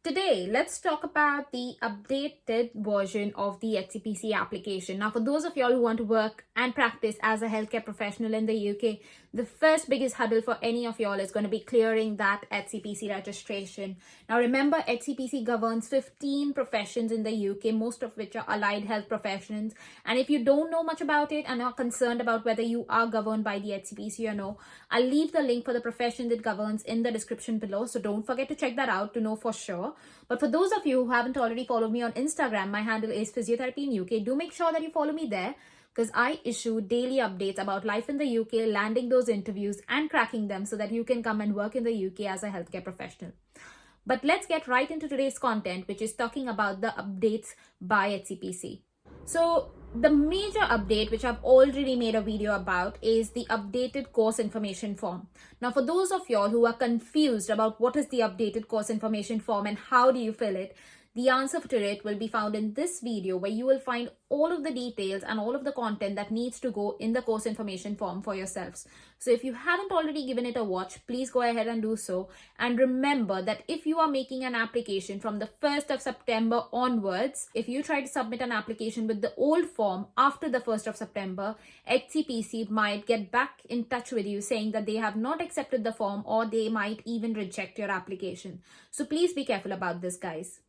Today, let's talk about the updated version of the HCPC application. Now, for those of y'all who want to work and practice as a healthcare professional in the UK, the first biggest hurdle for any of y'all is going to be clearing that HCPC registration. Now, remember, HCPC governs 15 professions in the UK, most of which are allied health professions. And if you don't know much about it and are concerned about whether you are governed by the HCPC or no, I'll leave the link for the profession it governs in the description below. So don't forget to check that out to know for sure. But for those of you who haven't already followed me on Instagram, my handle is Physiotherapy in UK. Do make sure that you follow me there because I issue daily updates about life in the UK, landing those interviews and cracking them so that you can come and work in the UK as a healthcare professional. But let's get right into today's content, which is talking about the updates by HCPC. So the major update, which I've already made a video about, is the updated course information form. Now, for those of y'all who are confused about what is the updated course information form and how do you fill it, the answer to it will be found in this video, where you will find all of the details and all of the content that needs to go in the course information form for yourselves. So if you haven't already given it a watch, please go ahead and do so. And remember that if you are making an application from the 1st of September onwards, if you try to submit an application with the old form after the 1st of September, HCPC might get back in touch with you saying that they have not accepted the form, or they might even reject your application. So please be careful about this, guys.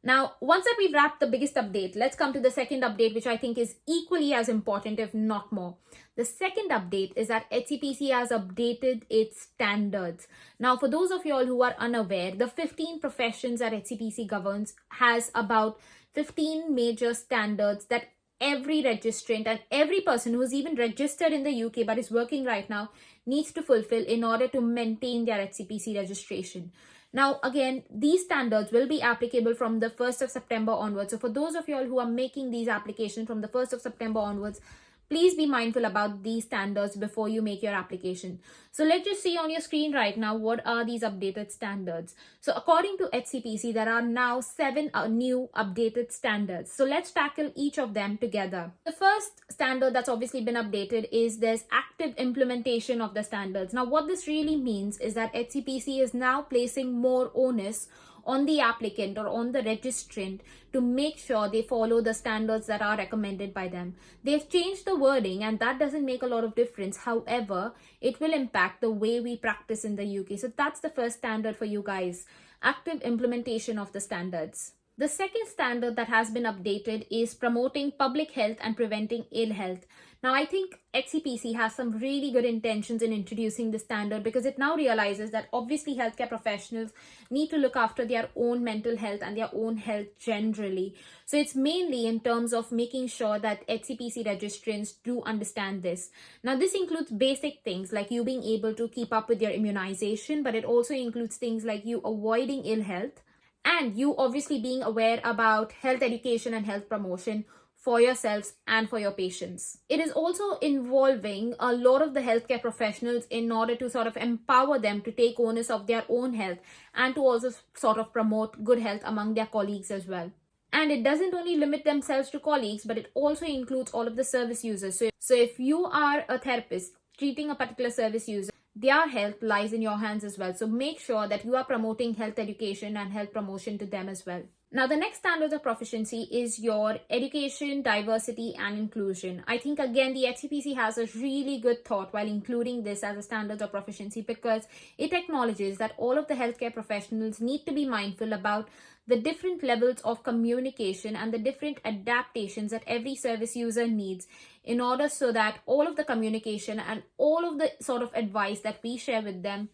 Now, once that we've wrapped the biggest update, let's come to the second update, which I think is equally as important, if not more. The second update is that HCPC has updated its standards. Now, for those of you all who are unaware, the 15 professions that HCPC governs has about 15 major standards that every registrant and every person who's even registered in the UK but is working right now needs to fulfill in order to maintain their HCPC registration. Now, again, these standards will be applicable from the 1st of September onwards. So for those of you all who are making these applications from the 1st of September onwards, please be mindful about these standards before you make your application. So let's just see on your screen right now, what are these updated standards? So according to HCPC, there are now 7 new updated standards. So let's tackle each of them together. The first standard that's obviously been updated is there's active implementation of the standards. Now, what this really means is that HCPC is now placing more onus on the applicant or on the registrant to make sure they follow the standards that are recommended by them. They've changed the wording and that doesn't make a lot of difference. However, it will impact the way we practice in the UK. So that's the first standard for you guys, active implementation of the standards. The second standard that has been updated is promoting public health and preventing ill health. Now, I think HCPC has some really good intentions in introducing this standard because it now realizes that obviously healthcare professionals need to look after their own mental health and their own health generally. So it's mainly in terms of making sure that HCPC registrants do understand this. Now, this includes basic things like you being able to keep up with your immunization, but it also includes things like you avoiding ill health, and you obviously being aware about health education and health promotion for yourselves and for your patients. It is also involving a lot of the healthcare professionals in order to sort of empower them to take onus of their own health and to also sort of promote good health among their colleagues as well. And it doesn't only limit themselves to colleagues, but it also includes all of the service users. So if you are a therapist treating a particular service user, their health lies in your hands as well. So make sure that you are promoting health education and health promotion to them as well. Now, the next standard of proficiency is your education, diversity, and inclusion. I think, again, the HCPC has a really good thought while including this as a standard of proficiency because it acknowledges that all of the healthcare professionals need to be mindful about the different levels of communication and the different adaptations that every service user needs in order so that all of the communication and all of the sort of advice that we share with them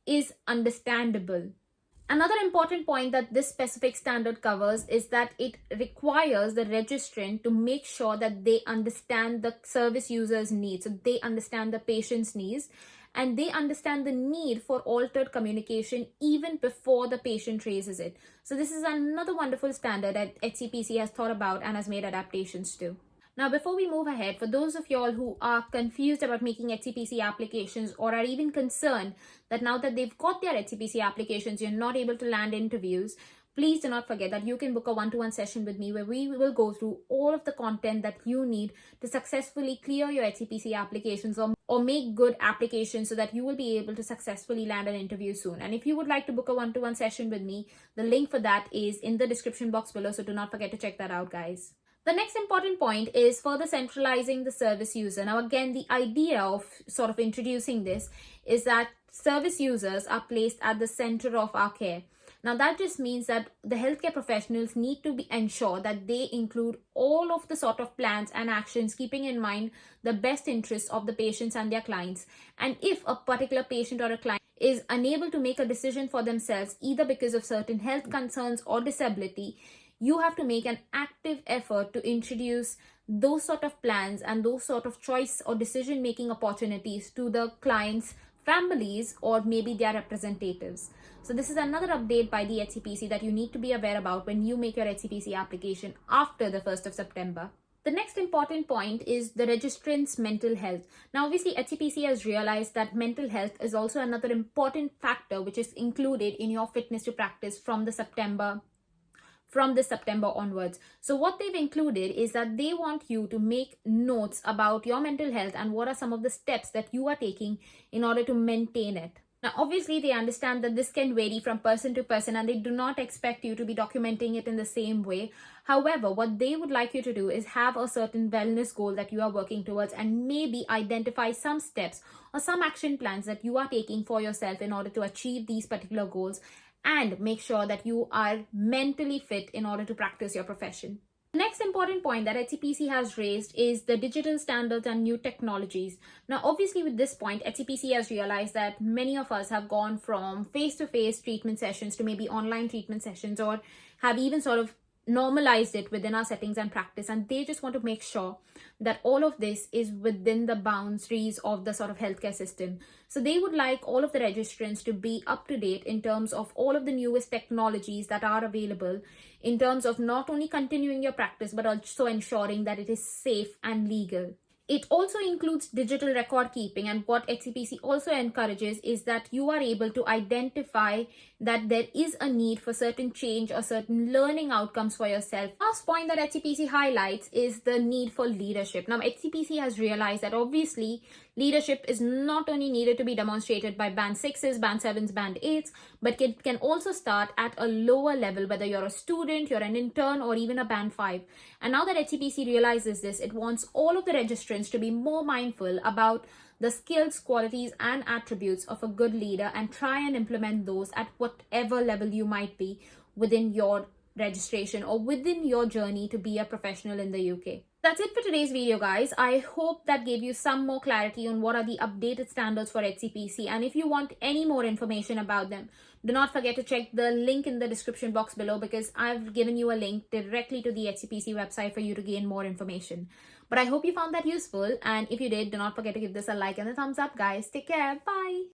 is understandable. Another important point that this specific standard covers is that it requires the registrant to make sure that they understand the service user's needs. So they understand the patient's needs and they understand the need for altered communication even before the patient raises it. So this is another wonderful standard that HCPC has thought about and has made adaptations to. Now, before we move ahead, for those of y'all who are confused about making HCPC applications or are even concerned that now that they've got their HCPC applications, you're not able to land interviews, please do not forget that you can book a one-to-one session with me where we will go through all of the content that you need to successfully clear your HCPC applications or make good applications so that you will be able to successfully land an interview soon. And if you would like to book a one-to-one session with me, the link for that is in the description box below, so do not forget to check that out, guys. The next important point is further centralizing the service user. Now, again, the idea of sort of introducing this is that service users are placed at the center of our care. Now, that just means that the healthcare professionals need to ensure that they include all of the sort of plans and actions, keeping in mind the best interests of the patients and their clients. And if a particular patient or a client is unable to make a decision for themselves, either because of certain health concerns or disability, you have to make an active effort to introduce those sort of plans and those sort of choice or decision making opportunities to the clients' families or maybe their representatives. So this is another update by the HCPC that you need to be aware about when you make your HCPC application after the 1st of September. The next important point is the registrant's mental health. Now, obviously, HCPC has realized that mental health is also another important factor which is included in your fitness to practice from this September onwards. So what they've included is that they want you to make notes about your mental health and what are some of the steps that you are taking in order to maintain it. Now, obviously, they understand that this can vary from person to person and they do not expect you to be documenting it in the same way. However, what they would like you to do is have a certain wellness goal that you are working towards and maybe identify some steps or some action plans that you are taking for yourself in order to achieve these particular goals and make sure that you are mentally fit in order to practice your profession. The next important point that HCPC has raised is the digital standards and new technologies. Now, obviously, with this point, HCPC has realized that many of us have gone from face-to-face treatment sessions to maybe online treatment sessions, or have even sort of normalized it within our settings and practice, and they just want to make sure that all of this is within the boundaries of the sort of healthcare system. So they would like all of the registrants to be up to date in terms of all of the newest technologies that are available, in terms of not only continuing your practice but also ensuring that it is safe and legal. It also includes digital record keeping, and what HCPC also encourages is that you are able to identify that there is a need for certain change or certain learning outcomes for yourself. Last point that HCPC highlights is the need for leadership. Now, HCPC has realized that obviously leadership is not only needed to be demonstrated by band 6s, band 7s, band 8s, but it can also start at a lower level, whether you're a student, you're an intern, or even a band 5. And now that HCPC realizes this, it wants all of the registrants to be more mindful about the skills, qualities, and attributes of a good leader and try and implement those at whatever level you might be within your registration or within your journey to be a professional in the UK. That's it for today's video, guys. I hope that gave you some more clarity on what are the updated standards for HCPC, and if you want any more information about them, do not forget to check the link in the description box below, because I've given you a link directly to the HCPC website for you to gain more information. But I hope you found that useful, and if you did, do not forget to give this a like and a thumbs up, guys. Take care. Bye.